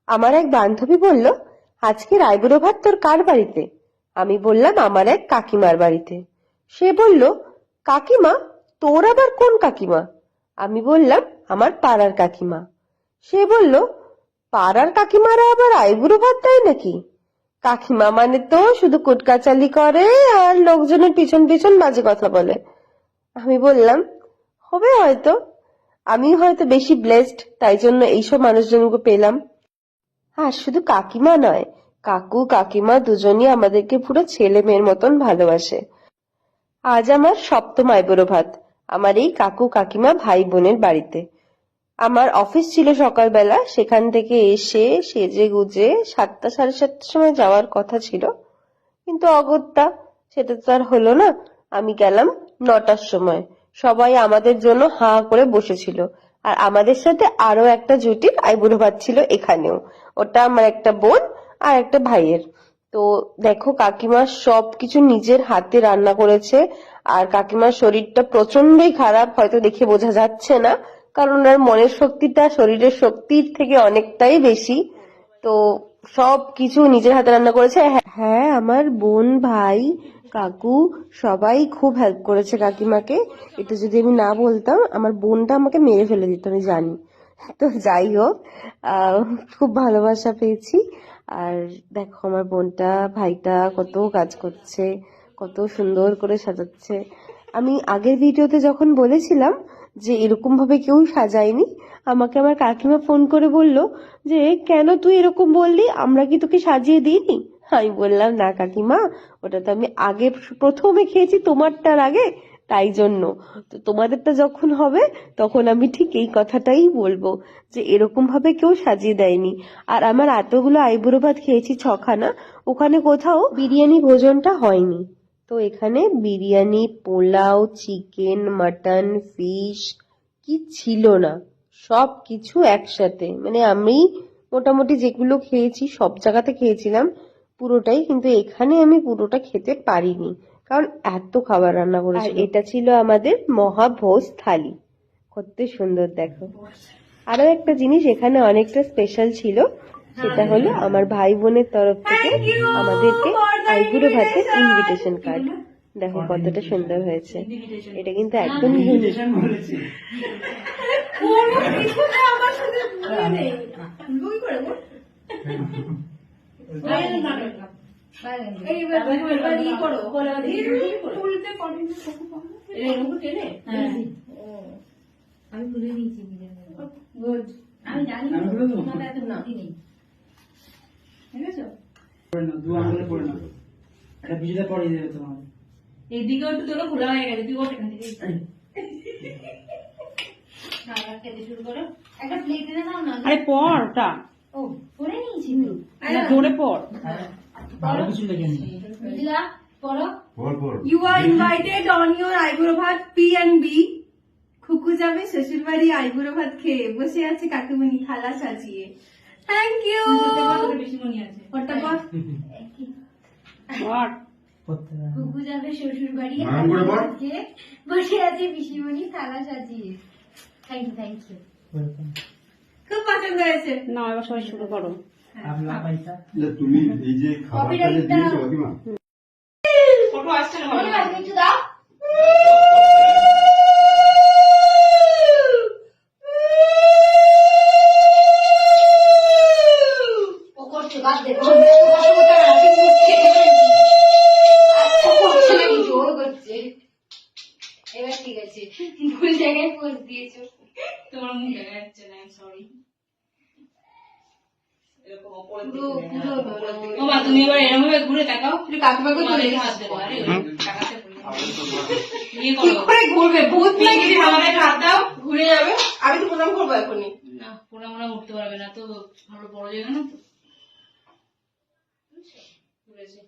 আমার এক বান্ধবী বলল, আজকের আইবুড়ো ভাত তোর কার বাড়িতে? আমি বললাম, আমার এক কাকিমার বাড়িতে। সে বলল, কাকিমা? তোর আবার কোন কাকিমা? আমি বললাম, আমার পাড়ার কাকিমা। সে বলল, পাড়ার কাকিমারা আবার আইবুড়ো ভাত দেয় নাকি? কাকিমা মানে তো শুধু কুটকাচালি করে আর লোকজনের পিছন পিছন বাজে কথা বলে। আমি বললাম, হবে হয়তো, আমি হয়তো বেশি ব্লেসড, তাই জন্য এইসব মানুষজনকে পেলাম। আর শুধু কাকিমা নয়, কাকু কাকিমা দুজনই আমাদেরকে পুরো ছেলে মেয়ের মতন ভালোবাসে। আজ আমার সপ্তম আইবুড়ো ভাত আমার এই কাকু কাকিমা ভাই বোনের বাড়িতে। আমার অফিস ছিল সকালবেলা, সেখান থেকে এসে সেজে গুজে 7টা সাড়ে 7টার সময় যাওয়ার কথা ছিল, কিন্তু অগত্যা সেটা তো আর হলো না। আমি গেলাম 9টার সময়। সবাই আমাদের জন্য হাঁ করে বসেছিল। আর আমাদের সাথে আরো একটা জুটির আইবুড়ো ভাত ছিল এখানেও। ওটা আমার একটা বোন আর একটা ভাইয়ের। তো দেখো, কাকিমা সবকিছু নিজের হাতে রান্না করেছে। আর কাকিমার শরীরটা প্রচন্ডই খারাপ, হয়তো দেখে বোঝা যাচ্ছে না, কারণ ওনার মনের শক্তিটা শরীরের শক্তির থেকে অনেকটাই বেশি। তো সবকিছু নিজের হাতে রান্না করেছে। হ্যাঁ, আমার বোন ভাই কাকু সবাই খুব হেল্প করেছে কাকিমাকে। এটা যদি আমি না বলতাম, আমার বোনটা আমাকে মেরে ফেলে দিত, আমি জানি। তো যাই হোক, খুব ভালোবাসা পেয়েছি। আর দেখো, আমার বোনটা ভাইটা কত কাজ করছে, কত সুন্দর করে সাজাচ্ছে। আমি আগের ভিডিওতে যখন বলেছিলাম যে এরকম ভাবে কেউ সাজায়নি, আমাকে আমার কাকিমা ফোন করে বলল যে, কেন তুই এরকম বললি, আমরা কি তোকে সাজিয়ে দিইনি? আমি বললাম, না কাকিমা, ওটা তো আমি আগে প্রথমে খেয়েছি তোমারটার আগে, তাই জন্য। তো তোমাদেরটা যখন হবে তখন আমি ঠিক এই কথাটাই বলবো যে এরকম ভাবে কেউ সাজিয়ে দেয়নি। আর আমার এতগুলো আইবুড়ো ভাত খেয়েছি 6খানা, ওখানে কোথাও বিরিয়ানি ভোজনটা হয়নি। তো এখানে biryani, pulao, chicken, mutton, fish কি ছিল না, সব কিছু একসাথে। মানে আমি মোটামুটি যেগুলো খেয়েছি সব জায়গাতে খেয়েছিলাম পুরোটাই, কিন্তু এখানে আমি পুরোটা খেতে পারিনি, কারণ এত খাবার রান্না করেছিল। আর এটা ছিল আমাদের মহাভোজ থালি, কত সুন্দর দেখো। আরো একটা জিনিস এখানে অনেকটা স্পেশাল ছিল, সেটা হলো আমার ভাই বোনের তরফ থেকে আমাদেরকে আইবুড়ো ভাতের ইনভিটেশন কার্ড। দেখো কতটা সুন্দর হয়েছে, এটা কিন্তু একদম ইউনিক। আমি ভুলে নিয়েছি, আমি জানি এত নাতি নেই। ঠিক আছে, এইদিকেও একটু তোলো, খোলা হয়ে গেছে, তুই এখান থেকে খেতে শুরু করো। একটা প্লেট এনে দাও না। আরে পড় ওটা। ও পরে নিয়েছি তো, জোরে পড়। You are invited on your আইবুড়ো ভাত P&B। খুকু যাবে শ্বশুর বাড়ি আইবুড়ো ভাত খেয়ে, বসে আছে কাকুমনি থালা সাজিয়ে। Thank you. বেশি মনে আছে ওটা পর খুকু যাবে শ্বশুর বাড়ি ভাত খেয়ে, বসে আছে পিসিমণি থালা সাজিয়ে। Thank you, thank you. খুব পছন্দ হয়েছে। না, এবার সবাই শুরু করো। তুমি এই যে খাবারটা যে দিয়েছো কাকিমা, ফটো আসছে না? একটু দাও। ও করছে, বাদ দে, জোর করছে। এবার ঠিক আছে, ভুল জায়গায় পোজ দিয়েছো। তোমার মুখ দেখা যাচ্ছে না, সরি। তুমি এবার এরকম ভাবে ঘুরে তাকাও, কাকিমাকে চলে হাত দেবো। আরে টাকাতে কি করে ঘুরবে, ভূত নাকি? আমাদের হাত দাও, ঘুরে যাবে। আমি তো প্রণাম করবো এখনই। না পোড়া মোড়া উঠতে পারবে না তো, ভালো বড় জায়গা না তো। ঘুরেছে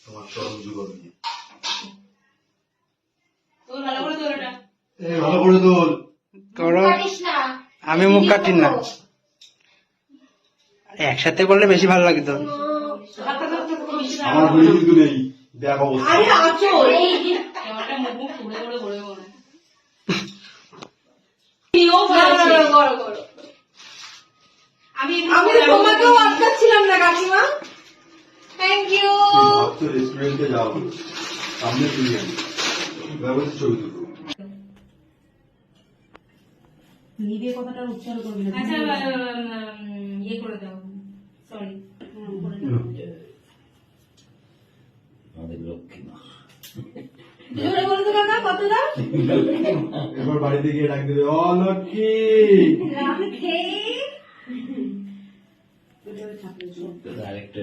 তোমার চরম যুগল নিয়ে তো ভালো করে তোর এটা। ভালো করে তোল। আমি মুখ কাটি না, একসাথে করলে বেশি ভালো লাগে তো। বেশি আমার ঘড়ি কিন্তু নেই, দেখ অবস্থা। আরে আছো এই যে ক্যামেরাটা মুখ ঘুরে ঘুরে ঘুরে ঘুরে নিও করো করো। আমি আমি তো তোমাকেও আটকাচ্ছিলাম না কাকিমা। Thank you. ভাবছো রেস্টুরেন্টে যাও, সামনে বিরিয়ানি, ব্যবস্থা ছবি তুলবো। নিবে কথাটা উচ্চারণ করবি না। আচ্ছা ইয়ে করে দাও, সরি আমাদের লক্ষ্মী মা। জোরে বলো তো কাকা কত দাও? এবার বাড়িতে গিয়ে ডাক দেবে, ও লক্ষ্মী। রাখে। আরেকটা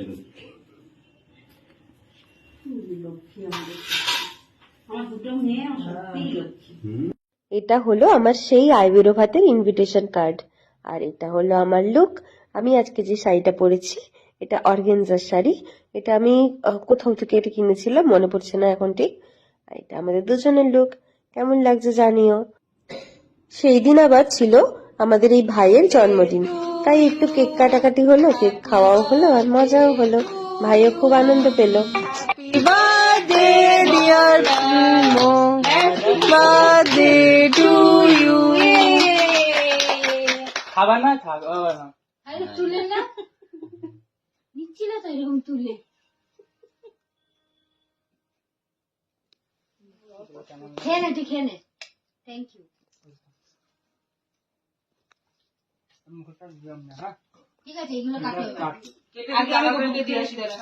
লক্ষ্মী। আমার দুটো মেয়ে আমার সত্যি লক্ষ্মী। এটা হলো আমার সেই আইবুড়ো ভাতের ইনভিটেশন কার্ড, আর এটা হলো আমার লুক। আমি আজকে যে শাড়িটা পরেছি এটা অর্গেনজার শাড়ি। এটা আমি কোথাও থেকে এটা কিনেছিলাম, মনে পড়ছে না এখন ঠিক। আর এটা আমাদের দুজনের লুক। কেমন লাগছে জানিও। সেই দিন আবার ছিল আমাদের এই ভাইয়ের জন্মদিন, তাই একটু কেক কাটাকাটি হলো, কেক খাওয়াও হলো আর মজাও হলো। ভাইও খুব আনন্দ পেল। খাবার না খাবার না আরে তুলে না নিচ্ছি না তো এরকম তুলে। খেয়ে নে, তুই খেয়ে নে। Thank you. ঠিক আছে, এগুলো কাটে এবার। আগে আমি দিয়ে আসি দাঁড়া।